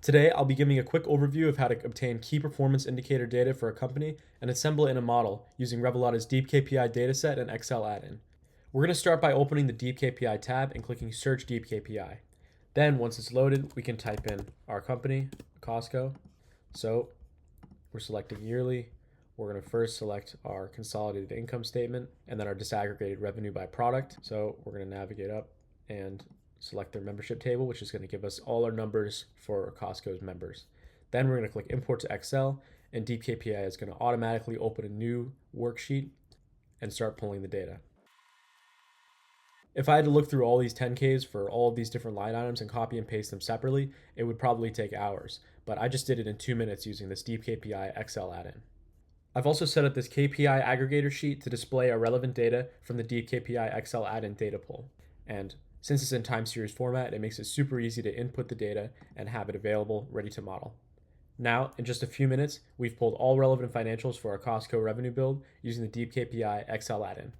Today, I'll be giving a quick overview of how to obtain key performance indicator data for a company and assemble it in a model using Revelata's deepKPI dataset and Excel add-in. We're going to start by opening the deepKPI tab and clicking Search deepKPI. Then, once it's loaded, we can type in our company, Costco. So, we're selecting yearly. We're going to first select our consolidated income statement and then our disaggregated revenue by product. So, we're going to navigate up and select their membership table, which is going to give us all our numbers for Costco's members. Then we're going to click Import to Excel, and deepKPI is going to automatically open a new worksheet and start pulling the data. If I had to look through all these 10Ks for all of these different line items and copy and paste them separately, it would probably take hours, but I just did it in 2 minutes using this deepKPI Excel add-in. I've also set up this KPI aggregator sheet to display our relevant data from the deepKPI Excel add-in data pool. And since it's in time series format, it makes it super easy to input the data and have it available, ready to model. Now, in just a few minutes, we've pulled all relevant financials for our Costco revenue build using the deepKPI Excel add-in.